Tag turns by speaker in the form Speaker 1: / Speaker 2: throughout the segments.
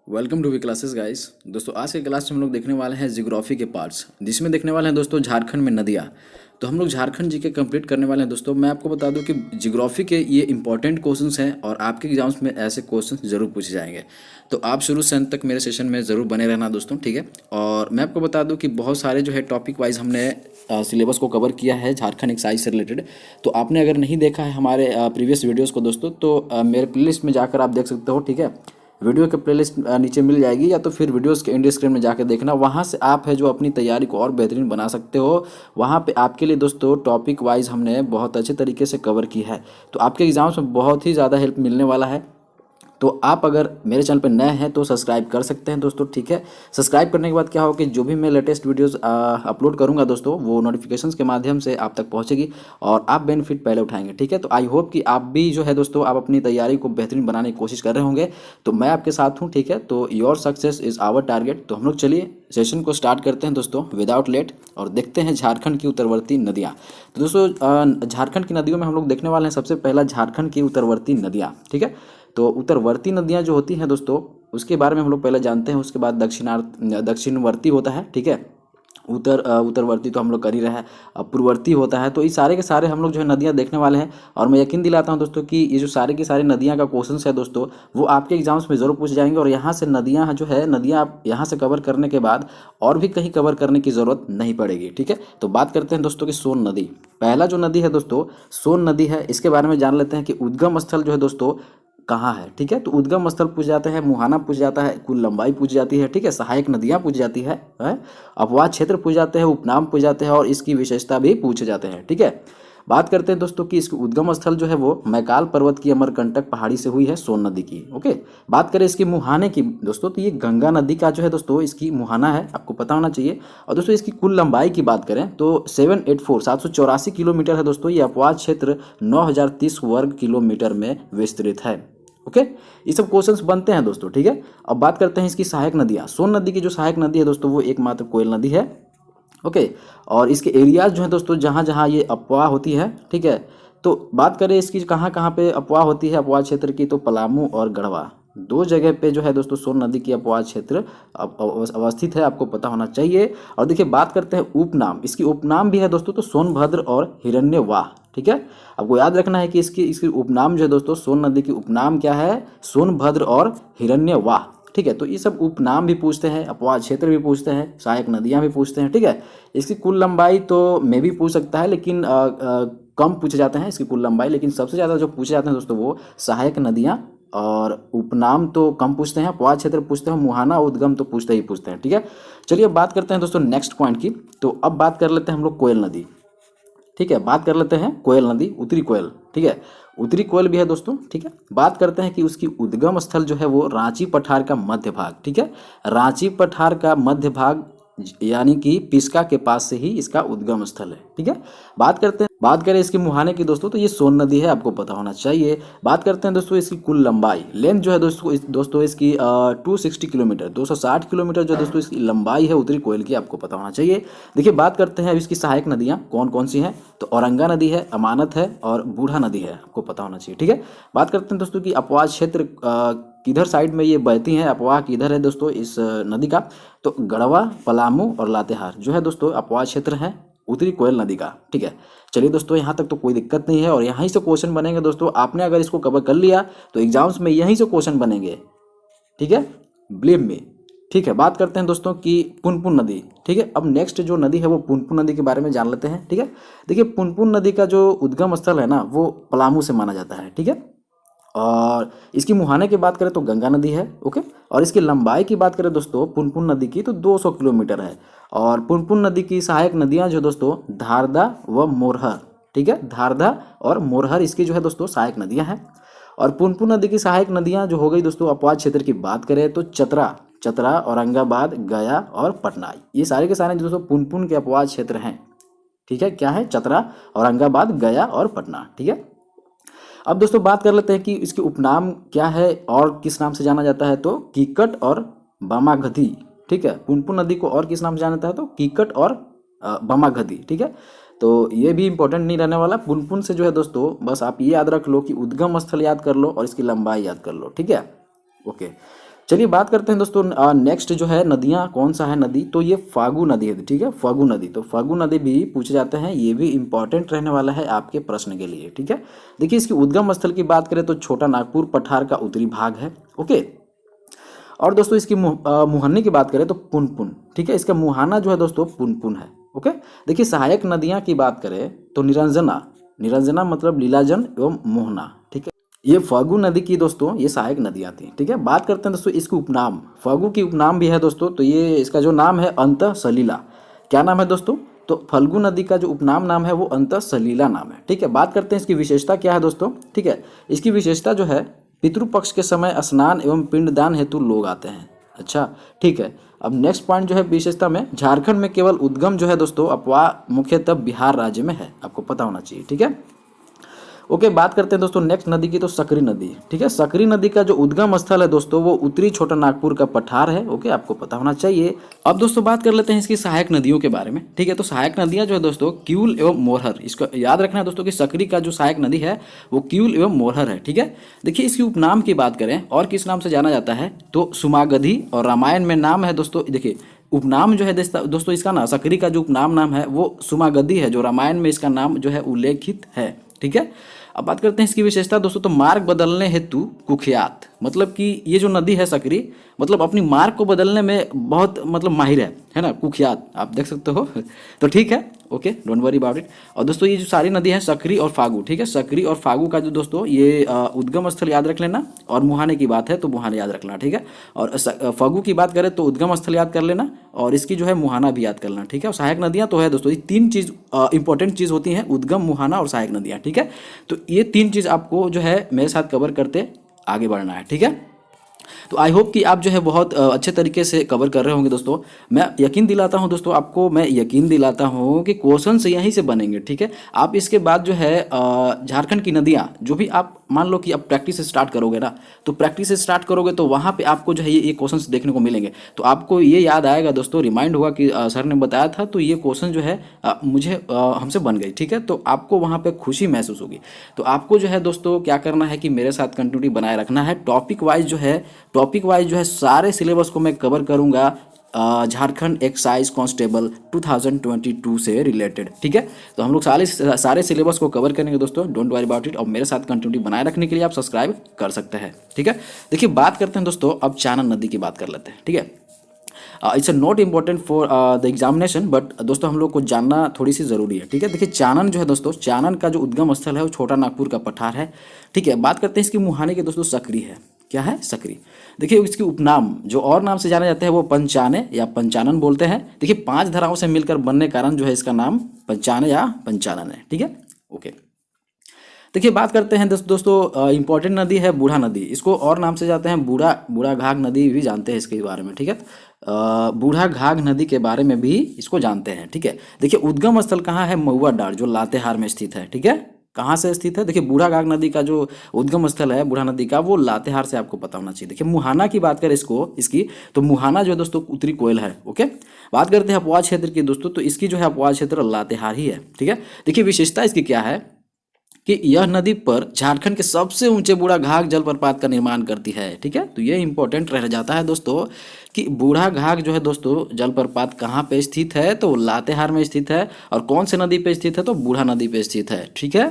Speaker 1: Welcome to V classes guys. दोस्तों आज के क्लास में हम लोग देखने वाले हैं जियोग्राफी के पार्ट्स, जिसमें देखने वाले हैं दोस्तों झारखंड में नदियाँ। तो हम लोग झारखंड जी के कंप्लीट करने वाले हैं। दोस्तों मैं आपको बता दूं कि जियोग्राफी के ये इंपॉर्टेंट क्वेश्चंस हैं और आपके एग्जाम्स में ऐसे क्वेश्चंस जरूर पूछे जाएंगे। तो आप शुरू से अंत तक मेरे सेशन में ज़रूर बने रहना दोस्तों, ठीक है। और मैं आपको बता दूं कि बहुत सारे जो है टॉपिक वाइज हमने सिलेबस को कवर किया है झारखंड एक्साइज से रिलेटेड। तो आपने अगर नहीं देखा है हमारे प्रीवियस वीडियोज़ को दोस्तों, तो मेरे प्लेलिस्ट में जाकर आप देख सकते हो, ठीक है। वीडियो के प्लेलिस्ट नीचे मिल जाएगी, या तो फिर वीडियोस के इंड स्क्रीन में जाकर देखना। वहाँ से आप है जो अपनी तैयारी को और बेहतरीन बना सकते हो। वहाँ पे आपके लिए दोस्तों टॉपिक वाइज हमने बहुत अच्छे तरीके से कवर की है, तो आपके एग्जाम्स में बहुत ही ज़्यादा हेल्प मिलने वाला है। तो आप अगर मेरे चैनल पर नए हैं तो सब्सक्राइब कर सकते हैं दोस्तों, ठीक है। सब्सक्राइब करने के बाद क्या होगा कि जो भी मैं लेटेस्ट वीडियोस अपलोड करूंगा दोस्तों, वो नोटिफिकेशंस के माध्यम से आप तक पहुंचेगी और आप बेनिफिट पहले उठाएंगे, ठीक है। तो आई होप कि आप भी जो है दोस्तों आप अपनी तैयारी को बेहतरीन बनाने की कोशिश कर रहे होंगे। तो मैं आपके साथ हूँ, ठीक है। तो your success is our target. तो हम लोग चलिए सेशन को स्टार्ट करते हैं दोस्तों विदाउट लेट, और देखते हैं झारखंड की उत्तरवर्ती नदियाँ। तो दोस्तों झारखंड की नदियों में हम लोग देखने वाले हैं सबसे पहला झारखंड की उत्तरवर्ती नदियाँ, ठीक है। तो उत्तरवर्ती नदियाँ जो होती हैं दोस्तों, उसके बारे में हम लोग पहले जानते हैं। उसके बाद दक्षिणवर्ती होता है, ठीक है। उत्तरवर्ती तो हम लोग कर ही रहे हैं। अब पूर्ववर्ती होता है। तो ये सारे के सारे हम लोग जो है नदियाँ देखने वाले हैं। और मैं यकीन दिलाता हूँ दोस्तों कि ये जो सारे की सारी नदियाँ का क्वेश्चन है दोस्तों, वो आपके एग्जाम्स में ज़रूर पूछ जाएंगे। और यहाँ से नदियाँ जो है, नदियाँ आप यहाँ से कवर करने के बाद और भी कहीं कवर करने की ज़रूरत नहीं पड़ेगी, ठीक है। तो बात करते हैं दोस्तों कि सोन नदी। पहला जो नदी है दोस्तों सोन नदी है। इसके बारे में जान लेते हैं कि उद्गम स्थल जो है दोस्तों कहाँ है, ठीक है। तो उद्गम स्थल पूछ जाते हैं, मुहाना पूछ जाता है, कुल लंबाई पूछ जाती है, ठीक है। सहायक नदियाँ पूछ जाती है, अपवाद क्षेत्र पूछ जाते हैं, उपनाम पूछ जाते हैं, और इसकी विशेषता भी पूछे जाते हैं, ठीक है। बात करते हैं दोस्तों कि इसकी उद्गम स्थल जो है वो मैकाल पर्वत की अमरकंटक पहाड़ी से हुई है, सोन नदी की, ओके। बात करें इसकी मुहाने की दोस्तों, तो ये गंगा नदी का जो है दोस्तों इसकी मुहाना है, आपको पता होना चाहिए। और दोस्तों इसकी कुल लंबाई की बात करें तो 784 किलोमीटर है दोस्तों। ये अपवाद क्षेत्र 9030 वर्ग किलोमीटर में विस्तृत है, ओके। ये सब क्वेश्चंस बनते हैं दोस्तों, ठीक है। अब बात करते हैं इसकी सहायक नदियाँ। सोन नदी की जो सहायक नदी है दोस्तों वो एकमात्र कोयल नदी है, ओके। और इसके एरियाज जो है दोस्तों जहाँ जहाँ ये अपवाह होती है, ठीक है। तो बात करें इसकी कहाँ कहाँ पे अपवाह होती है अपवाह क्षेत्र की, तो पलामू और गढ़वा दो जगह पे जो है दोस्तों सोन नदी की अपवाह क्षेत्र अवस्थित है, आपको पता होना चाहिए। और देखिए बात करते हैं उपनाम। इसकी उपनाम भी है दोस्तों, तो सोनभद्र और हिरण्यवाह, ठीक है। आपको याद रखना है कि इसकी उपनाम जो है दोस्तों, सोन नदी की उपनाम क्या है, सोनभद्र और हिरण्यवाह, ठीक है। तो ये सब उपनाम भी पूछते हैं, अपवाद क्षेत्र भी पूछते हैं, सहायक नदियाँ भी पूछते हैं, ठीक है। इसकी कुल लंबाई तो मैं भी पूछ सकता है, लेकिन कम पूछे जाते हैं इसकी कुल लंबाई। लेकिन सबसे ज़्यादा जो पूछे जाते हैं दोस्तों वो सहायक नदियाँ, और उपनाम तो कम पूछते हैं, अपवाद क्षेत्र पूछते हैं, मुहाना उद्गम तो पूछते ही पूछते हैं, ठीक है। चलिए अब बात करते हैं दोस्तों नेक्स्ट पॉइंट की। तो अब बात कर लेते हैं हम लोग कोयल नदी, ठीक है। बात कर लेते हैं कोयल नदी, उत्तरी कोयल, ठीक है। उत्तरी कोयल भी है दोस्तों, ठीक है। बात करते हैं कि उसकी उद्गम स्थल जो है वो रांची पठार का मध्य भाग, ठीक है। रांची पठार का मध्य भाग यानी कि पिस्का के पास से ही इसका उद्गम स्थल है, ठीक है। बात करें इसकी मुहाने की दोस्तों, तो ये सोन नदी है, आपको पता होना चाहिए। बात करते हैं दोस्तों इसकी कुल लंबाई, लेंथ जो है दोस्तों इसकी 260 किलोमीटर 260 किलोमीटर जो दोस्तों इसकी लंबाई है उत्तरी कोयल की, आपको पता होना चाहिए। देखिए बात करते हैं अब इसकी सहायक नदियाँ कौन कौन सी हैं। तो औरंगा नदी है, अमानत है, और बूढ़ा नदी है, आपको पता होना चाहिए, ठीक है। बात करते हैं दोस्तों कि अपवाद क्षेत्र किधर साइड में ये बहती हैं, अपवाह किधर है दोस्तों इस नदी का। तो गढ़वा, पलामू और लातेहार जो है दोस्तों अपवाद क्षेत्र है उत्तरी कोयल नदी का, ठीक है। चलिए दोस्तों यहाँ तक तो कोई दिक्कत नहीं है, और यहीं से क्वेश्चन बनेंगे दोस्तों। आपने अगर इसको कवर कर लिया तो एग्जाम्स में यहीं से क्वेश्चन बनेंगे, ठीक है, बिलीव मी, ठीक है। बात करते हैं दोस्तों कि पुनपुन नदी, ठीक है। अब नेक्स्ट जो नदी है वो पुनपुन नदी के बारे में जान लेते हैं, ठीक है। देखिए पुनपुन नदी का जो उद्गम स्थल है ना वो पलामू से माना जाता है, ठीक है। और इसकी मुहाने की बात करें तो गंगा नदी है, ओके। और इसकी लंबाई की बात करें दोस्तों पुनपुन नदी की तो 200 किलोमीटर है। और पुनपुन नदी की सहायक नदियां जो दोस्तों धारदा व मोरहर, ठीक है। धारदा और मोरहर इसकी जो है दोस्तों सहायक नदियां हैं। और पुनपुन नदी की सहायक नदियां जो हो गई दोस्तों अपवाद क्षेत्र की बात करें तो चतरा, औरंगाबाद, गया और पटना, ये सारे के सारे जो दोस्तों पुनपुन के अपवाद क्षेत्र हैं, ठीक है। क्या है, चतरा, औरंगाबाद, गया और पटना, ठीक है। अब दोस्तों बात कर लेते हैं कि इसके उपनाम क्या है और किस नाम से जाना जाता है। तो कीकट और बामाघधी, ठीक है। पुनपुन नदी को और किस नाम से जाना जाता है, तो कीकट और बामाघधी, ठीक है। तो ये भी इंपॉर्टेंट नहीं रहने वाला। पुनपुन से जो है दोस्तों बस आप ये याद रख लो कि उद्गम स्थल याद कर लो और इसकी लंबाई याद कर लो, ठीक है, ओके। चलिए बात करते हैं दोस्तों नेक्स्ट जो है नदियाँ, कौन सा है नदी, तो ये फागु नदी है, ठीक है, फागु नदी। तो फागु नदी भी पूछे जाते हैं, ये भी इंपॉर्टेंट रहने वाला है आपके प्रश्न के लिए, ठीक है। देखिए इसकी उद्गम स्थल की बात करें तो छोटा नागपुर पठार का उत्तरी भाग है, ओके। और दोस्तों इसकी मुहन्नी की बात करें तो पुनपुन, ठीक है, इसका मुहाना जो है दोस्तों पुनपुन है, ओके। देखिए सहायक नदियाँ की बात करें तो निरंजना, निरंजना मतलब लीलाजन एवं मोहना, ठीक है। ये फागु नदी की दोस्तों ये सहायक नदियाँ थी, ठीक है। बात करते हैं दोस्तों इसकी उपनाम, फागु की उपनाम भी है दोस्तों, तो ये इसका जो नाम है अंतः सलीला। क्या नाम है दोस्तों, तो फल्गु नदी का जो उपनाम नाम है वो अंतः सलीला नाम है, ठीक है। बात करते हैं इसकी विशेषता क्या है दोस्तों, ठीक है। इसकी विशेषता जो है पितृपक्ष के समय स्नान एवं पिंडदान हेतु लोग आते हैं, अच्छा, ठीक है। अब नेक्स्ट पॉइंट जो है विशेषता में, झारखंड में केवल उद्गम जो है दोस्तों अपवाह मुख्यतः बिहार राज्य में है, आपको पता होना चाहिए, ठीक है। ओके, बात करते हैं दोस्तों नेक्स्ट नदी की, तो सकरी नदी, ठीक है। सकरी नदी का जो उद्गम स्थल है दोस्तों वो उत्तरी छोटा नागपुर का पठार है, ओके, आपको पता होना चाहिए। अब दोस्तों बात कर लेते हैं इसकी सहायक नदियों के बारे में, ठीक है। तो सहायक नदियां जो है दोस्तों क्यूल एवं मोरहर, इसको याद रखना है दोस्तों कि सकरी का जो सहायक नदी है वो क्यूल एवं मोरहर है, ठीक है। देखिए इसकी उपनाम की बात करें और किस नाम से जाना जाता है तो सुमागधी, और रामायण में नाम है दोस्तों, देखिए उपनाम जो है दोस्तों इसका ना, सकरी का जो उपनाम नाम है वो सुमागधी है, जो रामायण में इसका नाम जो है उल्लेखित है, ठीक है। अब बात करते हैं इसकी विशेषता दोस्तों, तो मार्ग बदलने हेतु कुख्यात, मतलब कि ये जो नदी है सकरी, मतलब अपनी मार्ग को बदलने में बहुत मतलब माहिर है ना, कुख्यात आप देख सकते हो तो ठीक है, okay, don't worry about it. और दोस्तों ये जो सारी नदी है सकरी और फागु, ठीक है, सकरी और फागु का जो दोस्तों ये उद्गम स्थल याद रख लेना, और मुहाने की बात है तो मुहाने याद रखना, ठीक है। और फागु की बात करें तो उद्गम स्थल याद कर लेना, और इसकी जो है मुहाना भी याद कर लेना, ठीक है। और सहायक नदियाँ तो है दोस्तों, ये तीन चीज़ इंपॉर्टेंट चीज़ होती हैं, उद्गम, मुहाना और सहायक नदियाँ, ठीक है। तो ये तीन चीज़ आपको जो है मेरे साथ कवर करते आगे बढ़ना है, ठीक है। तो आई होप कि आप जो है बहुत अच्छे तरीके से कवर कर रहे होंगे दोस्तों। मैं यकीन दिलाता हूं दोस्तों आपको, मैं यकीन दिलाता हूं कि क्वेश्चन से यहीं से बनेंगे, ठीक है। आप इसके बाद जो है झारखंड की नदियां जो भी आप मान लो कि अब प्रैक्टिस स्टार्ट करोगे ना, तो प्रैक्टिस स्टार्ट करोगे तो वहाँ पे आपको जो है ये क्वेश्चंस देखने को मिलेंगे, तो आपको ये याद आएगा दोस्तों, रिमाइंड होगा कि सर ने बताया था, तो ये क्वेश्चन जो है मुझे हमसे बन गई, ठीक है। तो आपको वहाँ पे खुशी महसूस होगी। तो आपको जो है दोस्तों क्या करना है कि मेरे साथ कंटिन्यूटी बनाए रखना है, टॉपिक वाइज जो है सारे सिलेबस को मैं कवर करूँगा झारखंड एक्साइज कांस्टेबल 2022 से रिलेटेड, ठीक है। तो हम लोग सारे सिलेबस को कवर करेंगे दोस्तों, डोंट वरी अबाउट इट। और मेरे साथ कंटिन्यूटी बनाए रखने के लिए आप सब्सक्राइब कर सकते हैं, ठीक है। देखिए बात करते हैं दोस्तों, अब चानन नदी की बात कर लेते हैं, ठीक है। It's not important for the examination, but दोस्तों हम लोग को जानना थोड़ी सी ज़रूरी है, ठीक है। देखिए चानन जो है दोस्तों, चानन का जो उद्गम स्थल है वो छोटा नागपुर का पठार है, ठीक है। बात करते हैं इसकी मुहाने की दोस्तों, सकरी है, क्या है, सकरी। देखिए इसकी उपनाम जो और नाम से जाने जाते हैं वो पंचाने या पंचानन बोलते हैं। देखिए 5 धाराओं से मिलकर बनने के कारण जो है इसका नाम पंचाने या पंचानन है, ठीक है, ओके। देखिए बात करते हैं दोस्तों इंपॉर्टेंट नदी है बूढ़ा नदी, इसको और नाम से जाते हैं बूढ़ा घाघ नदी भी जानते हैं इसके बारे में, ठीक है। बूढ़ा घाघ नदी के बारे में भी इसको जानते हैं, ठीक है। देखिए उद्गम स्थल कहाँ है, महुआ डार, जो लातेहार में स्थित है, ठीक है। कहाँ से स्थित है, देखिए बूढ़ा घाघ नदी का जो उद्गम स्थल है बूढ़ा नदी का वो लातेहार से आपको पता होना चाहिए। देखिए मुहाना की बात करें इसकी तो मुहाना जो है दोस्तों उत्तरी कोयल है, ओके। बात करते हैं अपवाद क्षेत्र की दोस्तों, तो इसकी जो है अपवाद क्षेत्र लातेहार ही है, ठीक है। देखिए विशेषता इसकी क्या है कि यह नदी पर झारखंड के सबसे ऊंचे बूढ़ा घाघ जलप्रपात का निर्माण करती है, ठीक है। तो ये इंपॉर्टेंट रह जाता है दोस्तों कि बूढ़ा घाघ जो है दोस्तों जलप्रपात कहाँ पे स्थित है, तो लातेहार में स्थित है। और कौन से नदी पे स्थित है, तो बूढ़ा नदी पे स्थित है, ठीक है।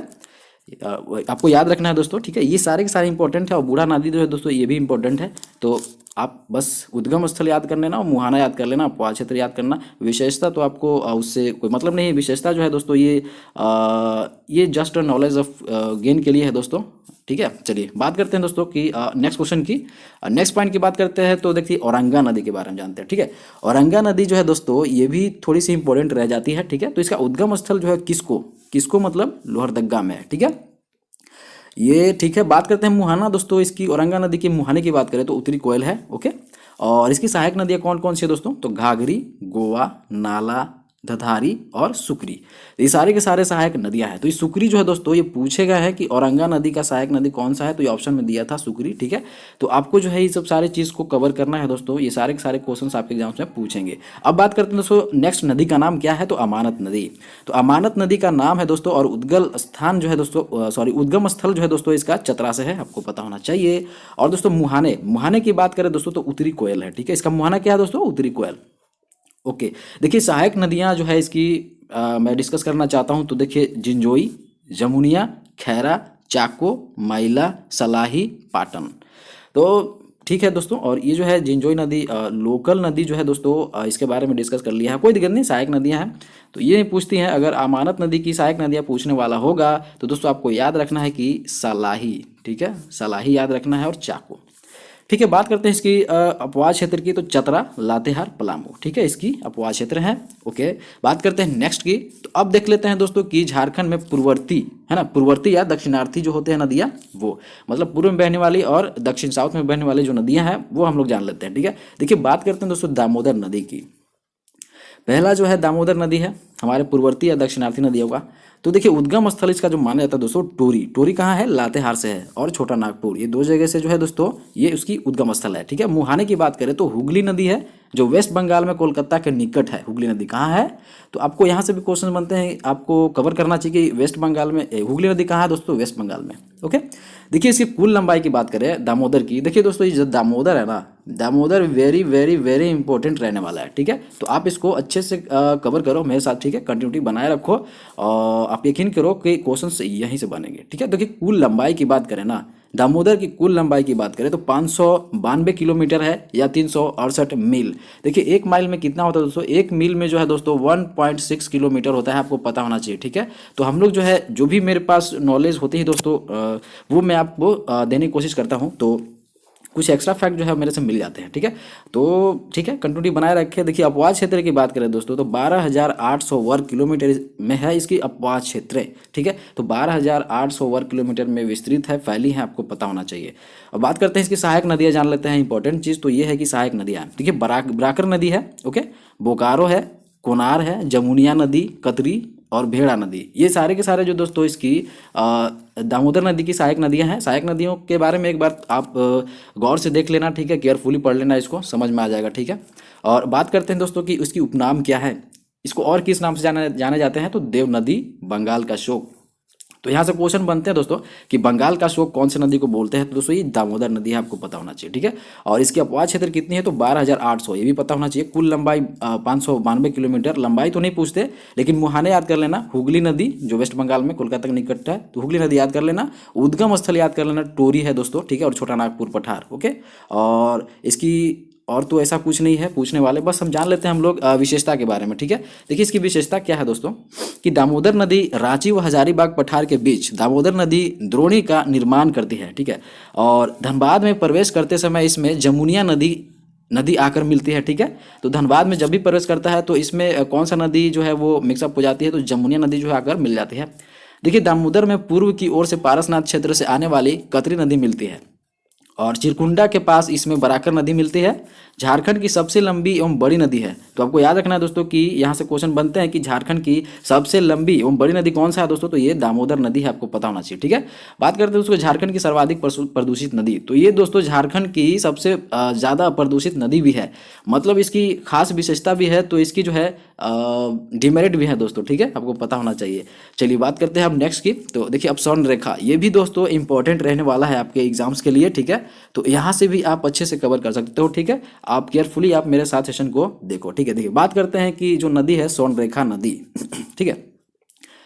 Speaker 1: आपको याद रखना है दोस्तों, ठीक है। ये सारे के सारे इंपॉर्टेंट है, और बूढ़ा नदी जो है दोस्तों ये भी इंपॉर्टेंट है। तो आप बस उद्गम स्थल याद कर लेना और मुहाना याद कर लेना, अपवाद क्षेत्र याद करना। विशेषता तो आपको उससे कोई मतलब नहीं है, विशेषता जो है दोस्तों ये जस्ट नॉलेज ऑफ गेन के लिए है दोस्तों, ठीक है। चलिए बात करते हैं दोस्तों कि नेक्स्ट क्वेश्चन की, नेक्स्ट पॉइंट की बात करते हैं। तो देखिए औरंगा नदी के बारे में जानते हैं, ठीक है। औरंगा नदी जो है दोस्तों ये भी थोड़ी सी इंपॉर्टेंट रह जाती है, ठीक है। तो इसका उद्गम स्थल जो है किसको मतलब लोहरदग्गा में है, ठीक है, ये ठीक है। बात करते हैं मुहाना दोस्तों, इसकी औरंगा नदी की मुहाने की बात करें तो उत्तरी कोयल है, ओके। और इसकी सहायक नदियाँ कौन कौन सी है दोस्तों, तो घाघरी, गोवा, नाला, धधारी और सुकरी। ये सारे के सारे सहायक नदियां हैं। तो ये सुकरी जो है दोस्तों, ये पूछेगा है कि औरंगा नदी का सहायक नदी कौन सा है, तो ये ऑप्शन में दिया था सुकरी। ठीक है, तो आपको जो है ये सब सारी चीज़ को कवर करना है दोस्तों। ये सारे के सारे क्वेश्चंस आपके एग्जाम्स में पूछेंगे। अब बात करते हैं दोस्तों, नेक्स्ट नदी का नाम क्या है, तो अमानत नदी। तो अमानत नदी का नाम है दोस्तों, और उद्गल स्थान जो है दोस्तों, सॉरी उद्गम स्थल जो है दोस्तों इसका चतरा से है, आपको पता होना चाहिए। और दोस्तों मुहाने, मुहाने की बात करें दोस्तों तो उत्तरी कोयल है। ठीक है, इसका मुहाना क्या है दोस्तों, उत्तरी कोयल। ओके, देखिए सहायक नदियां जो है इसकी मैं डिस्कस करना चाहता हूं। तो देखिए जिंजोई, जमुनिया, खैरा, चाको, मैला, सलाही, पाटन। तो ठीक है दोस्तों, और ये जो है जिंजोई नदी लोकल नदी जो है दोस्तों, इसके बारे में डिस्कस कर लिया है, कोई दिक्कत नहीं, सहायक नदियां हैं तो ये पूछती हैं। अगर अमानत नदी की सहायक नदियां पूछने वाला होगा तो दोस्तों आपको याद रखना है कि सलाही, ठीक है, सलाही याद रखना है, और चाको। ठीक है, बात करते हैं इसकी अपवाद क्षेत्र की। तो चतरा, लातेहार, पलामू, ठीक है, इसकी अपवाद क्षेत्र है। ओके, बात करते हैं नेक्स्ट की। तो अब देख लेते हैं दोस्तों कि झारखंड में पूर्ववर्ती है ना, पूर्ववर्ती या दक्षिणार्थी जो होते हैं नदियाँ, वो मतलब पूर्व में बहने वाली और दक्षिण साउथ में बहने वाली जो नदियाँ हैं वो हम लोग जान लेते हैं। ठीक है, देखिए बात करते हैं दोस्तों दामोदर नदी की। पहला जो है दामोदर नदी है हमारे पूर्ववर्ती या दक्षिणार्थी नदियों का। तो देखिए उद्गम स्थल इसका जो माना जाता है दोस्तों टोरी, टोरी कहाँ है, लातेहार से है, और छोटा नागपुर, ये दो जगह से जो है दोस्तों ये उसकी उद्गम स्थल है। ठीक है, मुहाने की बात करें तो हुगली नदी है जो वेस्ट बंगाल में कोलकाता के निकट है। हुगली नदी कहाँ है, तो आपको यहाँ से भी क्वेश्चन बनते हैं, आपको कवर करना चाहिए कि वेस्ट बंगाल में हुगली नदी कहाँ है दोस्तों, वेस्ट बंगाल में। ओके, देखिए इसकी कुल लंबाई की बात करें दामोदर की, देखिए दोस्तों ये जो दामोदर है ना, Damodar very very very important रहने वाला है। ठीक है, तो आप इसको अच्छे से कवर करो मेरे साथ। ठीक है, कंटिन्यूटी बनाए रखो, और आप यकीन करो कि क्वेश्चन यहीं से बनेंगे। ठीक है, देखिए कुल लंबाई की बात करें ना, दामोदर की कुल लंबाई की बात करें तो 592 किलोमीटर है या 368 मील। देखिए एक माइल में कितना होता है दोस्तों, एक मील में जो है दोस्तों 1.6 किलोमीटर होता है, आपको पता होना चाहिए। ठीक है, तो हम लोग जो है जो भी मेरे पास नॉलेज होती है दोस्तों वो मैं आपको देने की कोशिश करता हूँ। तो कुछ एक्स्ट्रा फैक्ट जो है मेरे से मिल जाते हैं। ठीक है, तो ठीक है, कंटिन्यूटी बनाए रखें। देखिए अपवाद क्षेत्र की बात करें दोस्तों तो 12,800 वर्ग किलोमीटर में है इसकी अपवाद क्षेत्र। ठीक है, तो 12,800 वर्ग किलोमीटर में विस्तृत है, फैली है, आपको पता होना चाहिए। अब बात करते हैं इसकी सहायक नदियाँ जान लेते हैं। इंपॉर्टेंट चीज़ तो ये है कि सहायक नदियाँ, ठीक है, बराकर नदी है, ओके, बोकारो है, कोनार है, जमुनिया नदी, कतरी और भेड़ा नदी, ये सारे के सारे जो दोस्तों इसकी दामोदर नदी की सहायक नदियां हैं। सहायक नदियों के बारे में एक बार आप गौर से देख लेना। ठीक है, केयरफुली पढ़ लेना, इसको समझ में आ जाएगा। ठीक है, और बात करते हैं दोस्तों कि उसकी उपनाम क्या है, इसको और किस नाम से जाने जाते हैं, तो देव नदी, बंगाल का शोक। तो यहाँ से क्वेश्चन बनते हैं दोस्तों कि बंगाल का शोक कौन सी नदी को बोलते हैं, तो दोस्तों ये दामोदर नदी है, आपको पता होना चाहिए। ठीक है, और इसकी अपवाद क्षेत्र कितनी है, तो 12,800, ये भी पता होना चाहिए। कुल लंबाई 592 किलोमीटर, लंबाई तो नहीं पूछते लेकिन मुहाने याद कर लेना, हुगली नदी जो वेस्ट बंगाल में कोलकाता के निकट है, तो हुगली नदी याद कर लेना, उद्गम स्थल याद कर लेना, टोरी है दोस्तों। ठीक है, और छोटा नागपुर पठार। ओके, और इसकी और तो ऐसा कुछ नहीं है पूछने वाले, बस हम जान लेते हैं हम लोग विशेषता के बारे में। ठीक है, देखिए इसकी विशेषता क्या है दोस्तों कि दामोदर नदी रांची व हजारीबाग पठार के बीच दामोदर नदी द्रोणी का निर्माण करती है। ठीक है, और धनबाद में प्रवेश करते समय इसमें जमुनिया नदी आकर मिलती है। ठीक है, तो धनबाद में जब भी प्रवेश करता है तो इसमें कौन सा नदी जो है वो मिक्सअप हो जाती है, तो जमुनिया नदी जो है आकर मिल जाती है। देखिए दामोदर में पूर्व की ओर से पारसनाथ क्षेत्र से आने वाली कतरी नदी मिलती है, और चिरकुंडा के पास इसमें बराकर नदी मिलती है। झारखंड की सबसे लंबी एवं बड़ी नदी है। तो आपको याद रखना है दोस्तों कि यहाँ से क्वेश्चन बनते हैं कि झारखंड की सबसे लंबी एवं बड़ी नदी कौन सा है दोस्तों, तो ये दामोदर नदी है, आपको पता होना चाहिए। ठीक है, बात करते हैं दोस्तों झारखंड की सर्वाधिक प्रदूषित नदी, तो ये दोस्तों झारखंड की सबसे ज़्यादा प्रदूषित नदी भी है, मतलब इसकी खास विशेषता भी है, तो इसकी जो है डिमेरिट भी है दोस्तों। ठीक है, आपको पता होना चाहिए। चलिए बात करते हैं हम नेक्स्ट की। तो देखिए अब स्वर्ण रेखा, ये भी दोस्तों इंपॉर्टेंट रहने वाला है आपके एग्जाम्स के लिए। ठीक है, तो यहाँ से भी आप अच्छे से कवर कर सकते हो। ठीक है, आप केयरफुली आप मेरे साथ सेशन को देखो। ठीक है, देखिए बात करते हैं कि जो नदी है स्वर्ण रेखा नदी। ठीक है,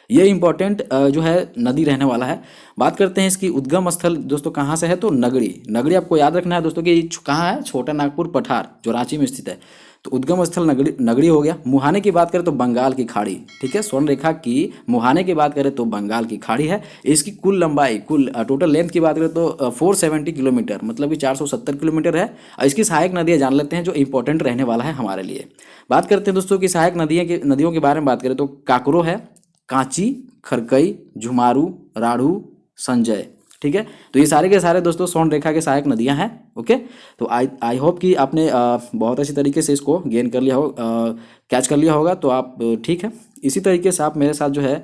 Speaker 1: ये इंपॉर्टेंट जो है नदी रहने वाला है। बात करते हैं इसकी उद्गम स्थल दोस्तों कहाँ से है, तो नगड़ी। नगड़ी आपको याद रखना है दोस्तों कि कहाँ है, छोटा नागपुर पठार जो रांची में स्थित है, तो उद्गम स्थल नगड़ी हो गया। मुहाने की बात करें तो बंगाल की खाड़ी। ठीक है, स्वर्ण रेखा की मुहाने की बात करें तो बंगाल की खाड़ी है। इसकी कुल लंबाई, कुल टोटल लेंथ की बात करें तो 470 किलोमीटर, मतलब कि 470 किलोमीटर है। और इसकी सहायक नदियाँ जान लेते हैं जो इंपॉर्टेंट रहने वाला है हमारे लिए। बात करते हैं दोस्तों की सहायक नदियों के बारे में बात करें तो काकरो है, कांची, खरकई, झुमारू, राढ़ू, संजय, ठीक है। तो ये सारे के सारे दोस्तों स्वर्ण रेखा के सहायक नदियां हैं। ओके, तो आई होप कि आपने बहुत अच्छी तरीके से इसको गेन कर लिया हो, कैच कर लिया होगा। तो आप ठीक है, इसी तरीके से आप मेरे साथ जो है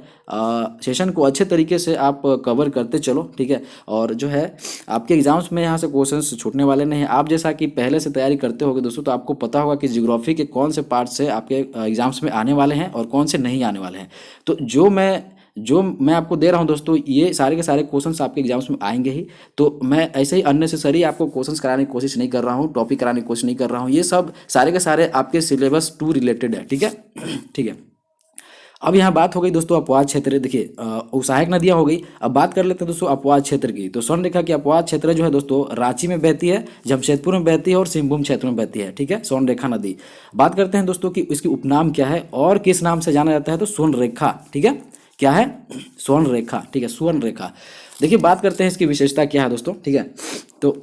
Speaker 1: सेशन को अच्छे तरीके से आप कवर करते चलो, ठीक है। और जो है आपके एग्जाम्स में यहाँ से क्वेश्चंस छूटने वाले नहीं हैं। आप जैसा कि पहले से तैयारी करते होगे दोस्तों, तो आपको पता होगा कि ज्योग्राफी के कौन से पार्ट से आपके एग्जाम्स में आने वाले हैं और कौन से नहीं आने वाले हैं। तो जो मैं आपको दे रहा हूं दोस्तों, ये सारे के सारे क्वेश्चंस आपके एग्जाम्स में आएंगे ही। तो मैं ऐसे ही अननेसेसरी आपको क्वेश्चंस कराने की कोशिश नहीं कर रहा हूं, टॉपिक कराने की कोशिश नहीं कर रहा हूं। ये सब सारे के सारे आपके सिलेबस टू रिलेटेड है, ठीक है। ठीक है, अब यहाँ बात हो गई दोस्तों अपवाद क्षेत्र। देखिए सहायक नदियाँ हो गई। अब बात कर लेते हैं दोस्तों अपवाद क्षेत्र की। तो स्वर्ण रेखा की अपवाद क्षेत्र जो है दोस्तों रांची में बहती है, जमशेदपुर में बहती है और सिंहभूम क्षेत्र में बहती है, ठीक है, स्वर्ण रेखा नदी। बात करते हैं दोस्तों कि इसकी उपनाम क्या है और किस नाम से जाना जाता है। तो स्वर्ण रेखा, ठीक है, क्या है, स्वर्ण रेखा, ठीक है, स्वर्ण रेखा। देखिए बात करते हैं इसकी विशेषता क्या है दोस्तों, ठीक है। तो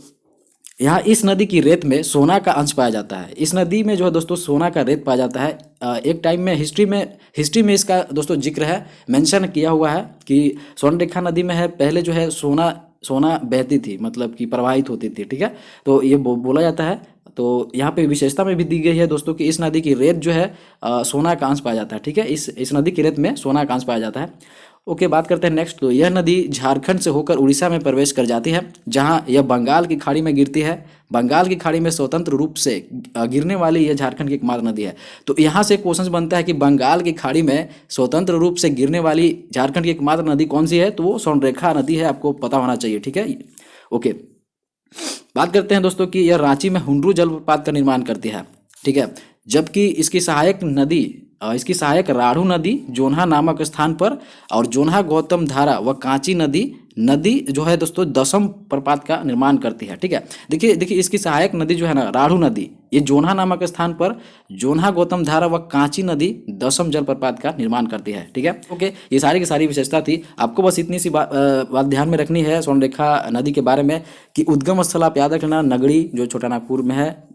Speaker 1: यहाँ इस नदी की रेत में सोना का अंश पाया जाता है। इस नदी में जो है दोस्तों सोना का रेत पाया जाता है। एक टाइम में हिस्ट्री में इसका दोस्तों जिक्र है, मेंशन किया हुआ है कि स्वर्ण रेखा नदी में है पहले जो है सोना बहती थी, मतलब कि प्रवाहित होती थी, ठीक है। तो ये बोला जाता है। तो यहाँ पे विशेषता में भी दी गई है दोस्तों कि इस नदी की रेत जो है सोना का अंश पाया जाता है, ठीक है। इस नदी की रेत में सोना का अंश पाया जाता है। ओके, बात करते हैं नेक्स्ट। तो यह नदी झारखंड से होकर उड़ीसा में प्रवेश कर जाती है, जहां यह बंगाल की खाड़ी में गिरती है। बंगाल की खाड़ी में स्वतंत्र रूप से गिरने वाली यह झारखंड की एकमात्र नदी है। तो यहाँ से क्वेश्चन बनता है कि बंगाल की खाड़ी में स्वतंत्र रूप से गिरने वाली झारखंड की एकमात्र नदी कौन सी है। तो वो स्वर्णरेखा नदी है, आपको पता होना चाहिए, ठीक है। ओके, बात करते हैं दोस्तों कि यह रांची में हुंडरू जलप्रपात का निर्माण करती है, ठीक है। जबकि इसकी सहायक राढ़ू नदी जोन्हा नामक स्थान पर और जोन्हा गौतम धारा व कांची नदी जो है दोस्तों दसम प्रपात का निर्माण करती है, ठीक है। देखिए इसकी सहायक नदी जो है ना राढ़ू नदी, ये जोन्हा नामक स्थान पर जोन्हा गौतम धारा व कांची नदी दसम जलप्रपात का निर्माण करती है, ठीक है। ओके, ये सारी की सारी विशेषता थी। आपको बस इतनी सी बात ध्यान में रखनी है स्वर्णरेखा नदी के बारे में कि उद्गम स्थल आप याद रखना नगड़ी, जो छोटा नागपुर में है।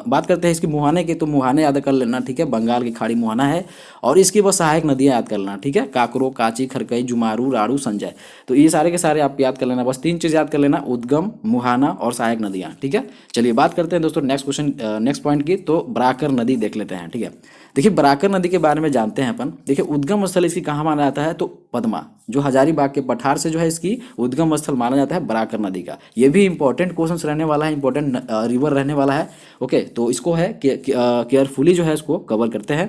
Speaker 1: बात करते हैं इसकी मुहाने की, तो मुहाने याद कर लेना, ठीक है, बंगाल की खाड़ी मुहाना है। और इसकी बस सहायक नदियाँ याद कर लेना, ठीक है, काकरो, काची, खरकई, जुमारू, राड़ू, संजय। तो ये सारे के सारे आप याद कर लेना, बस 3 चीज़ याद कर लेना, उद्गम, मुहाना और सहायक नदियाँ, ठीक है। चलिए बात करते हैं दोस्तों नेक्स्ट पॉइंट की। तो बराकर नदी देख लेते हैं, ठीक है। देखिए बराकर नदी के बारे में जानते हैं अपन। देखिए उद्गम स्थल इसकी कहाँ माना जाता है, तो पद्मा, जो हजारीबाग के पठार से जो है इसकी उद्गम स्थल माना जाता है बराकर नदी का। ये भी इंपॉर्टेंट क्वेश्चन रहने वाला है, इंपॉर्टेंट रिवर रहने वाला है। ओके, तो इसको है केयरफुली जो है इसको कवर करते हैं।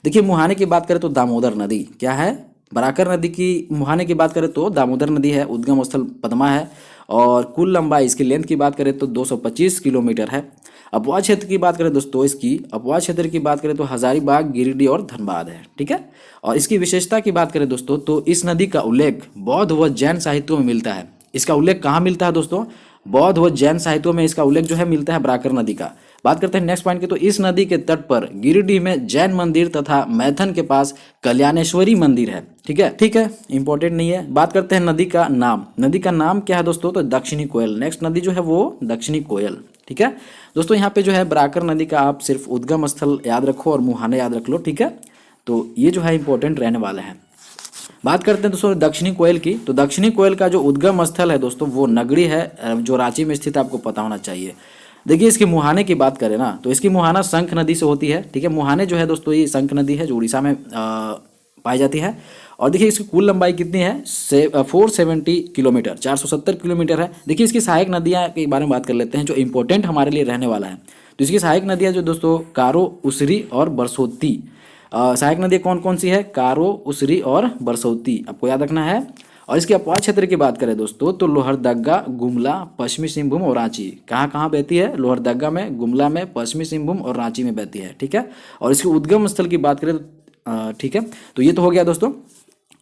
Speaker 1: देखिए मुहाने की बात करें तो दामोदर नदी क्या है, बराकर नदी की मुहाने की बात करें तो दामोदर नदी है, उद्गम स्थल पद्मा है। और कुल लंबाई इसकी लेंथ की बात करें तो 225 किलोमीटर है। अपवाद क्षेत्र की बात करें दोस्तों, इसकी अपवाद क्षेत्र की बात करें तो हजारीबाग, गिरिडीह और धनबाद है, ठीक है। और इसकी विशेषता की बात करें दोस्तों, तो इस नदी का उल्लेख बौद्ध व जैन साहित्यों में मिलता है। इसका उल्लेख कहाँ मिलता है दोस्तों, बौद्ध व जैन साहित्यों में इसका उल्लेख जो है मिलता है बराकर नदी का। बात करते हैं नेक्स्ट पॉइंट की। तो इस नदी के तट पर गिरिडीह में जैन मंदिर तथा मैथन के पास कल्याणेश्वरी मंदिर है, ठीक है, इंपॉर्टेंट नहीं है। बात करते हैं नदी का नाम क्या है दोस्तों, तो दक्षिणी कोयल। नेक्स्ट नदी जो है वो दक्षिणी कोयल, ठीक है। दोस्तों यहाँ पे जो है बराकर नदी का आप सिर्फ उद्गम स्थल याद रखो और मुहाने याद रख लो, ठीक है। तो ये जो है इंपॉर्टेंट रहने वाले हैं। बात करते हैं दोस्तों दक्षिणी कोयल की। तो दक्षिणी कोयल का जो उद्गम स्थल है दोस्तों वो नगड़ी है, जो रांची में स्थित है, आपको पता होना चाहिए। देखिए इसकी मुहाने की बात करें ना, तो इसकी मुहाना शंख नदी से होती है, ठीक है। मुहाने जो है दोस्तों ये शंख नदी है जो उड़ीसा में पाई जाती है। और देखिए इसकी कुल लंबाई कितनी है, 470 किलोमीटर, 470 किलोमीटर है। देखिए इसकी सहायक नदियाँ के बारे में बात कर लेते हैं, जो इंपॉर्टेंट हमारे लिए रहने वाला है। तो इसकी सहायक नदियाँ जो दोस्तों कारो, उसरी और बरसोती। सहायक नदियाँ कौन कौन सी है, कारो, उसरी और बरसोती, आपको याद रखना है। और इसके अपवाद क्षेत्र की बात करें दोस्तों, तो लोहरदगा, गुमला, पश्चिमी सिंहभूम और रांची कहाँ कहाँ बहती है, लोहरदगा में, गुमला में, पश्चिमी सिंहभूम और रांची में बहती है, ठीक है। और इसके उद्गम स्थल की बात करें तो ठीक है, तो ये तो हो गया दोस्तों।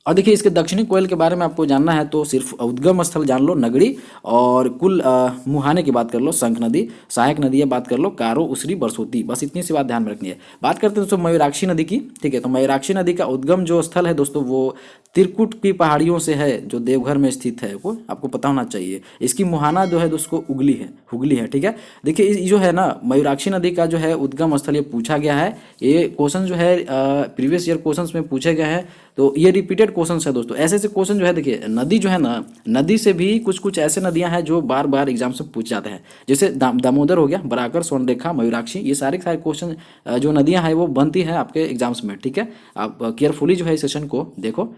Speaker 1: और देखिए इसके दक्षिणी कोयल के बारे में आपको जानना है तो सिर्फ उद्गम स्थल जान लो नगड़ी, और कुल मुहाने की बात कर लो शंख नदी, सहायक नदी बात कर लो कारो, उसरी, बरसोती, बस इतनी सी बात ध्यान में रखनी है। बात करते हैं दोस्तों मयूराक्षी नदी की, ठीक है। तो मयूराक्षी नदी का उद्गम जो स्थल है दोस्तों वो त्रिकुट की पहाड़ियों से है, जो देवघर में स्थित है, वो आपको पता होना चाहिए। इसकी मुहाना जो है दोस्तों हुगली है, ठीक है। देखिए ये जो है ना मयूराक्षी नदी का जो है उद्गम स्थल ये पूछा गया है। ये क्वेश्चन जो है प्रीवियस ईयर क्वेश्चंस में पूछे गए हैं, तो ये रिपीटेड क्वेश्चन है दोस्तों। ऐसे ऐसे क्वेश्चन जो है देखिए, नदी जो है ना, नदी से भी कुछ कुछ ऐसे नदियां हैं जो बार बार एग्जाम से पूछ जाते हैं। जैसे दामोदर हो गया, बराकर, स्वर्णरेखा, मयूराक्षी, ये सारे क्वेश्चन जो नदियां हैं वो बनती हैं आपके एग्जाम्स में। ठीक है, आप केयरफुली जो है इस सेशन को देखो।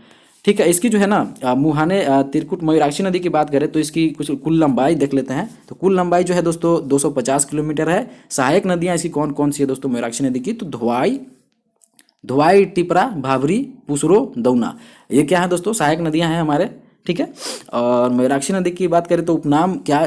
Speaker 1: ठीक है, इसकी जो है ना मुहाने त्रिकुट मयूराक्षी नदी की बात करें तो इसकी कुछ कुल लंबाई देख लेते हैं। तो कुल लंबाई जो है दोस्तों 250 किलोमीटर है। सहायक नदियां इसकी कौन कौन सी है दोस्तों मयूराक्षी नदी की? तो धोवाई, टिपरा, भाभरी, पुसरो, दौना, ये क्या है दोस्तों? सहायक नदियां हैं हमारे। ठीक है, और मयूराक्षी नदी की बात करें तो उपनाम क्या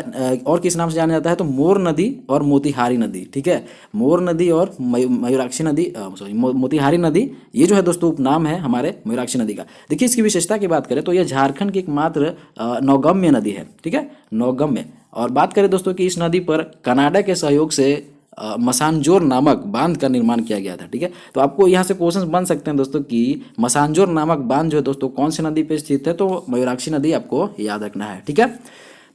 Speaker 1: और किस नाम से जाना जाता है? तो मोर नदी और मोतिहारी नदी। ठीक है, मोर नदी और मयूराक्षी नदी, सॉरी मोतिहारी नदी, ये जो है दोस्तों उपनाम है हमारे मयूराक्षी नदी का। देखिए इसकी विशेषता की बात करें तो यह झारखंड की एकमात्र नौगम्य नदी है। ठीक है, नौगम्य। और बात करें दोस्तों कि इस नदी पर कनाडा के सहयोग से मसानजोर नामक बांध का निर्माण किया गया था। ठीक है, तो आपको यहाँ से क्वेश्चन बन सकते हैं दोस्तों कि मसानजोर नामक बांध जो है दोस्तों कौन सी नदी पे स्थित है? तो मयूराक्षी नदी आपको याद रखना है। ठीक है,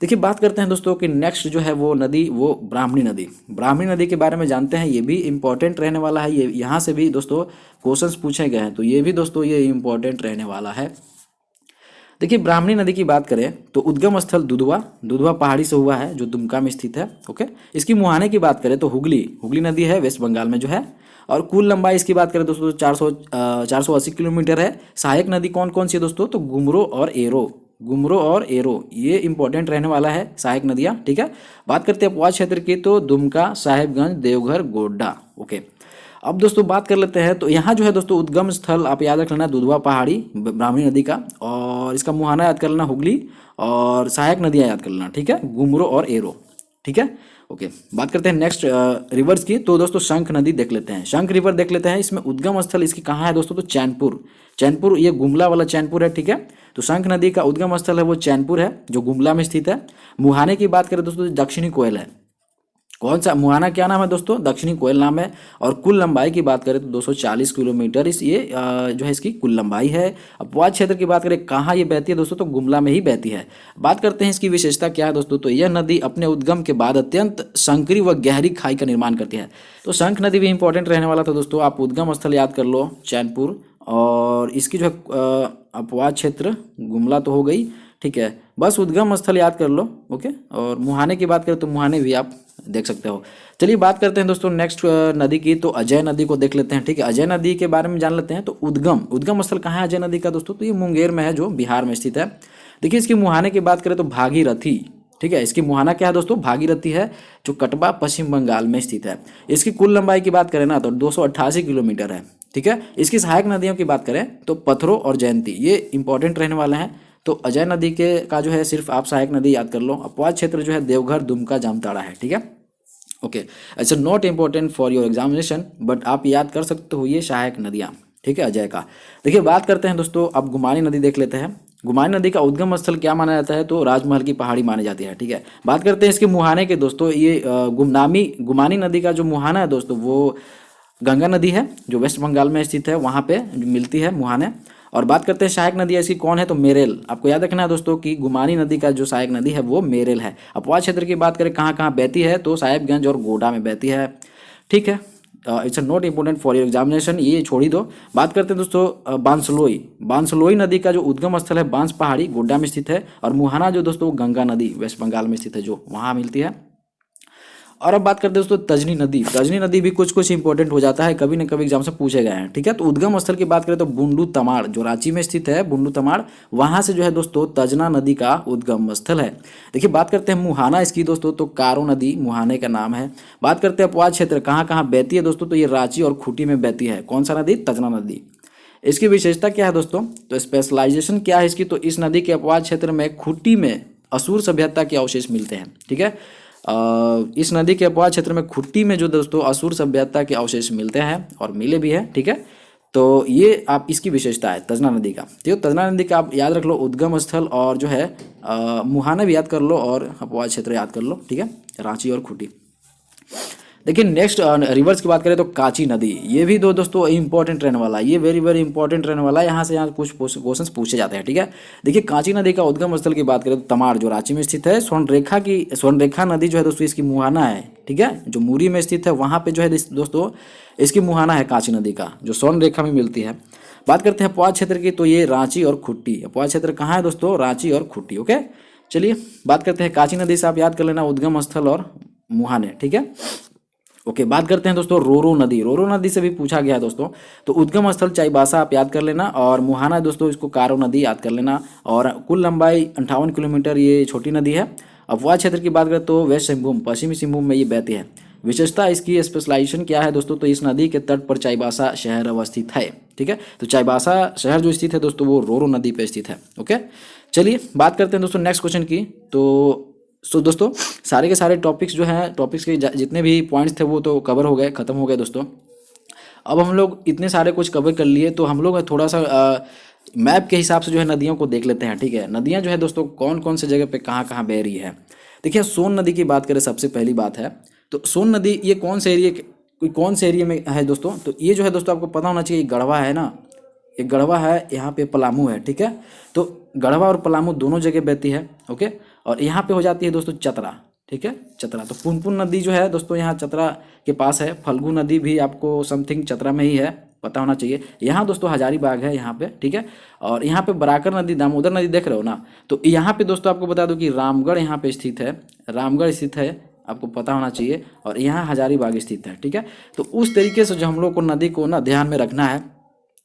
Speaker 1: देखिए बात करते हैं दोस्तों कि नेक्स्ट जो है वो नदी, वो ब्राह्मणी नदी। ब्राह्मणी नदी के बारे में जानते हैं, ये भी इंपॉर्टेंट रहने वाला है। ये यहाँ से भी दोस्तों क्वेश्चंस पूछे गए हैं, तो ये भी दोस्तों ये इंपॉर्टेंट रहने वाला है। देखिए ब्राह्मणी नदी की बात करें तो उद्गम स्थल दुधवा पहाड़ी से हुआ है जो दुमका में स्थित है। ओके, इसकी मुहाने की बात करें तो हुगली नदी है, वेस्ट बंगाल में जो है। और कुल लंबाई इसकी बात करें दोस्तों 480 किलोमीटर है। सहायक नदी कौन कौन सी है दोस्तों? तो गुमरो और एरो, ये इंपॉर्टेंट रहने वाला है सहायक नदियाँ। ठीक है, बात करते हैं अपवाद क्षेत्र की तो दुमका, साहेबगंज, देवघर, गोड्डा। ओके, अब दोस्तों बात कर लेते हैं तो यहाँ जो है दोस्तों उद्गम स्थल आप याद रख लेना दुधवा पहाड़ी ब्राह्मणी नदी का, और इसका मुहाना याद कर लेना हुगली, और सहायक नदियाँ याद कर लेना। ठीक है, गुमरो और एरो। ठीक है, ओके, बात करते हैं नेक्स्ट रिवर्स की तो दोस्तों शंख नदी देख लेते हैं। शंख रिवर देख लेते हैं, इसमें उद्गम स्थल इसकी कहाँ है दोस्तों? तो चैनपुर, ये गुमला वाला चैनपुर है। ठीक है, तो शंख नदी का उद्गम स्थल है वो चैनपुर है जो गुमला में स्थित है। मुहाने की बात करें दोस्तों दक्षिणी कोयल है। कौन सा मुहाना, क्या नाम है दोस्तों? दक्षिणी कोयल नाम है। और कुल लंबाई की बात करें तो 240 किलोमीटर ये जो है इसकी कुल लंबाई है। अपवाद क्षेत्र की बात करें कहाँ ये बहती है दोस्तों? तो गुमला में ही बहती है। बात करते हैं इसकी विशेषता क्या है दोस्तों? तो यह नदी अपने उद्गम के बाद अत्यंत संकरी व गहरी खाई का निर्माण करती है। तो शंख नदी भी इंपॉर्टेंट रहने वाला था दोस्तों। आप उद्गम स्थल याद कर लो चैनपुर, और इसकी जो है अपवाद क्षेत्र गुमला तो हो गई। ठीक है, बस उद्गम स्थल याद कर लो। ओके, और मुहाने की बात करें तो मुहाने भी आप देख सकते हो। चलिए बात करते हैं दोस्तों नेक्स्ट नदी की, तो अजय नदी को देख लेते हैं। ठीक है, अजय नदी के बारे में जान लेते हैं। तो उद्गम स्थल कहाँ है अजय नदी का दोस्तों? तो ये मुंगेर में है जो बिहार में स्थित है। देखिए इसकी मुहाने की बात करें तो भागीरथी। ठीक है, इसकी मुहाना क्या है दोस्तों? भागीरथी है जो कटवा पश्चिम बंगाल में स्थित है। इसकी कुल लंबाई की बात करें ना तो 288 किलोमीटर है। ठीक है, इसकी सहायक नदियों की बात करें तो पथरो और जयंती, ये इंपॉर्टेंट रहने वाले हैं। तो अजय नदी के का जो है सिर्फ आप सहायक नदी याद कर लो। अपवाद क्षेत्र जो है देवघर, दुमका, जामताड़ा है। ठीक है, ओके, अच्छा not important for your examination, but आप याद कर सकते हो ये सहायक नदियाँ। ठीक है, अजय का। देखिए बात करते हैं दोस्तों, अब गुमानी नदी देख लेते हैं। गुमानी नदी का उद्गम स्थल क्या माना जाता है? तो राजमहल की पहाड़ी मानी जाती है। ठीक है, बात करते हैं इसके मुहाने के दोस्तों। ये गुमानी नदी का जो मुहाना है दोस्तों वो गंगा नदी है जो वेस्ट बंगाल में स्थित है, वहाँ पे मिलती है मुहाने। और बात करते हैं सहायक नदी ऐसी कौन है? तो मेरेल। आपको याद रखना है दोस्तों कि गुमानी नदी का जो सहायक नदी है वो मेरेल है। अपवाद क्षेत्र की बात करें कहाँ कहाँ बहती है? तो साहेबगंज और गोडा में बहती है। ठीक है, it's not important for your examination, ये छोड़ ही दो। बात करते हैं दोस्तों बांसलोई नदी का जो उद्गम स्थल है बांस पहाड़ी गोड्डा में स्थित है। और मुहाना जो दोस्तों गंगा नदी वेस्ट बंगाल में स्थित है जो वहाँ मिलती है। और अब बात करते हैं दोस्तों तजनी नदी भी कुछ कुछ इंपॉर्टेंट हो जाता है, कभी न कभी एग्जाम से पूछे गए हैं। ठीक है, तो उद्गम स्थल की बात करें तो बुंडू तमाड़ जो रांची में स्थित है, बुंडू तमाड़, वहां से जो है दोस्तों तजना नदी का उद्गम स्थल है। देखिए बात करते हैं मुहाना इसकी दोस्तों, तो कारो नदी मुहाने का नाम है। बात करते हैं अपवाद क्षेत्र कहाँ कहाँ बहती है दोस्तों, तो ये रांची और खूंटी में बहती है। कौन सा नदी? तजना नदी। इसकी विशेषता क्या है दोस्तों? तो स्पेशलाइजेशन क्या है इसकी? तो इस नदी के अपवाद क्षेत्र में खूंटी में असुर सभ्यता के अवशेष मिलते हैं। ठीक है, इस नदी के अपवाद क्षेत्र में खूंटी में जो दोस्तों असुर सभ्यता के अवशेष मिलते हैं और मिले भी हैं। ठीक है, तो ये आप इसकी विशेषता है तजना नदी का। ठीक है, तजना नदी का आप याद रख लो उद्गम स्थल, और जो है मुहाना भी याद कर लो और अपवाद क्षेत्र याद कर लो। ठीक है, रांची और खूंटी। देखिए नेक्स्ट रिवर्स की बात करें तो कांची नदी, ये भी दोस्तों इंपॉर्टेंट रहने वाला है, ये वेरी वेरी इंपॉर्टेंट रहने वाला है। यहाँ से कुछ क्वेश्चंस पूछे जाते हैं। ठीक है, देखिए कांची नदी का उद्गम स्थल की बात करें तो तमाड़ जो रांची में स्थित है। स्वर्णरेखा नदी जो है दोस्तों इसकी मुहाना है। ठीक है, जो मुरी में स्थित है वहाँ पे जो है दोस्तों इसकी मुहाना है कांची नदी का, जो स्वर्णरेखा में मिलती है। बात करते हैं अपवाद क्षेत्र की, तो ये रांची और खुट्टी। अपवाद क्षेत्र कहाँ है दोस्तों? रांची और खुट्टी। ओके, चलिए बात करते हैं कांची नदी से, आप याद कर लेना उद्गम स्थल और मुहाने। ठीक है, ओके, बात करते हैं दोस्तों रोरो नदी। रोरो नदी से भी पूछा गया है दोस्तों, तो उद्गम स्थल चाईबासा आप याद कर लेना, और मुहाना दोस्तों इसको कारो नदी याद कर लेना, और कुल लंबाई 58 किलोमीटर ये छोटी नदी है। अपवाद क्षेत्र की बात करें तो वेस्ट सिंहभूम, पश्चिमी सिंहभूम में ये बहती है। विशेषता इसकी स्पेशलाइजेशन क्या है दोस्तों? तो इस नदी के तट पर चाईबासा शहर अवस्थित है। ठीक है, तो चाईबासा शहर जो स्थित है दोस्तों वो रोरो नदी पे स्थित है। ओके, चलिए बात करते हैं दोस्तों नेक्स्ट क्वेश्चन की। तो दोस्तों सारे के सारे टॉपिक्स जो हैं, टॉपिक्स के जितने भी पॉइंट्स थे वो तो कवर हो गए, ख़त्म हो गए दोस्तों। अब हम लोग इतने सारे कुछ कवर कर लिए, तो हम लोग थोड़ा सा मैप के हिसाब से जो है नदियों को देख लेते हैं। ठीक है, नदियाँ जो है दोस्तों कौन कौन से जगह पे कहाँ कहाँ बह रही है। देखिए सोन नदी की बात करें, सबसे पहली बात है तो सोन नदी ये कौन से एरिया में है दोस्तों? तो ये जो है दोस्तों आपको पता होना चाहिए, गढ़वा है ना, एक गढ़वा है, यहाँ पे पलामू है। ठीक है, तो गढ़वा और पलामू दोनों जगह बहती है। ओके, और यहाँ पे हो जाती है दोस्तों चतरा। ठीक है, चतरा, तो पुनपुन नदी जो है दोस्तों यहाँ चतरा के पास है। फल्गु नदी भी आपको समथिंग चतरा में ही है, पता होना चाहिए। यहाँ दोस्तों हजारीबाग है यहाँ पे। ठीक है, और यहाँ पे बराकर नदी, दामोदर नदी देख रहे हो ना, तो यहाँ पे दोस्तों आपको बता दूं कि रामगढ़ यहाँ पे स्थित है, रामगढ़ स्थित है, आपको पता होना चाहिए, और यहाँ हजारीबाग स्थित है। ठीक है, तो उस तरीके से जो हम लोग को नदी को ना ध्यान में रखना है।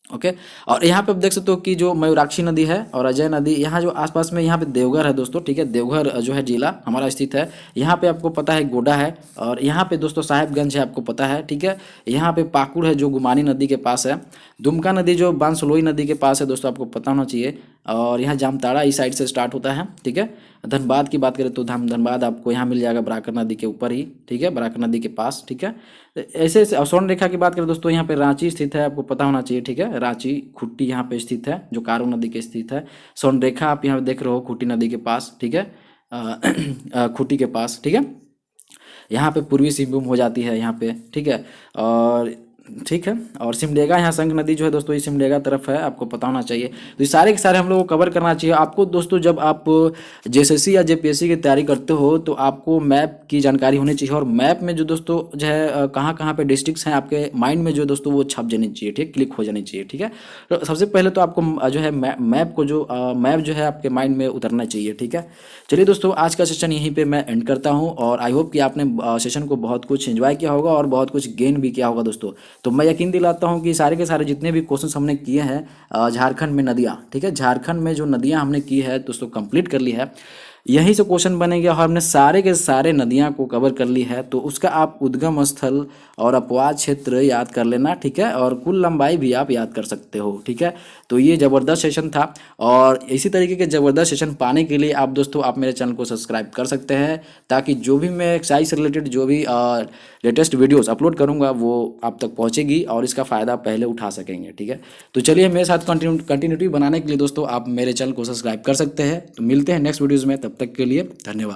Speaker 1: ओके, और यहाँ पे आप देख सकते हो कि जो मयूराक्षी नदी है और अजय नदी, यहाँ जो आसपास में यहाँ पे देवघर है दोस्तों। ठीक है, देवघर जो है जिला हमारा स्थित है। यहाँ पे आपको पता है गोडा है, और यहाँ पे दोस्तों साहेबगंज है, आपको पता है। ठीक है, यहाँ पे पाकुड़ है जो गुमानी नदी के पास है। दुमका नदी जो बांसलोई नदी के पास है दोस्तों, आपको पता होना चाहिए। और यहाँ जामताड़ा इस साइड से स्टार्ट होता है। ठीक है, धनबाद की बात करें तो धनबाद आपको यहाँ मिल जाएगा बराकर नदी के ऊपर ही। ठीक है, बराकर नदी के पास। ठीक है, ऐसे स्वर्ण रेखा की बात करें दोस्तों, यहाँ पे रांची स्थित है, आपको पता होना चाहिए। ठीक है, रांची खुट्टी यहाँ पे स्थित है जो कारो नदी के स्थित है। स्वर्ण रेखा आप यहाँ देख रहे हो खुट्टी नदी के पास। ठीक है, खुट्टी के पास। ठीक है, यहाँ पे पूर्वी सिंहभूम हो जाती है यहाँ पे। ठीक है, और ठीक है, और सिमडेगा यहाँ संग नदी जो है दोस्तों ये सिमडेगा तरफ है, आपको पता होना चाहिए। तो ये सारे के सारे हम लोग को कवर करना चाहिए आपको दोस्तों। जब आप जेएसएससी या जेपीएससी की तैयारी करते हो तो आपको मैप की जानकारी होनी चाहिए, और मैप में जो दोस्तों जो है कहाँ कहाँ पे डिस्ट्रिक्ट्स हैं आपके माइंड में जो दोस्तों वो छप जानी चाहिए। ठीक, क्लिक हो जानी चाहिए। ठीक है, तो सबसे पहले तो आपको जो है मैप को जो मैप जो है आपके माइंड में उतरना चाहिए। ठीक है, चलिए दोस्तों आज का सेशन यहीं पे मैं एंड करता हूँ, और आई होप कि आपने सेशन को बहुत कुछ एंजॉय किया होगा और बहुत कुछ गेन भी किया होगा दोस्तों। तो मैं यकीन दिलाता हूँ कि सारे के सारे जितने भी क्वेश्चंस हमने किए हैं झारखंड में नदियाँ, ठीक है, झारखंड में जो नदियाँ हमने की है दोस्तों कंप्लीट कर ली है, यहीं से क्वेश्चन बनेंगे, और हमने सारे के सारे नदियाँ को कवर कर ली है। तो उसका आप उद्गम स्थल और अपवाद क्षेत्र याद कर लेना। ठीक है, और कुल लंबाई भी आप याद कर सकते हो। ठीक है, तो ये ज़बरदस्त सेशन था, और इसी तरीके के ज़बरदस्त सेशन पाने के लिए आप दोस्तों आप मेरे चैनल को सब्सक्राइब कर सकते हैं, ताकि जो भी मैं एक्सरसाइज से रिलेटेड जो भी लेटेस्ट वीडियोस अपलोड करूंगा वो आप तक पहुंचेगी, और इसका फ़ायदा पहले उठा सकेंगे। ठीक है, तो चलिए मेरे साथ कंटिन्यूटी बनाने के लिए दोस्तों आप मेरे चैनल को सब्सक्राइब कर सकते हैं। तो मिलते हैं नेक्स्ट वीडियोज़ में, तब तक के लिए धन्यवाद।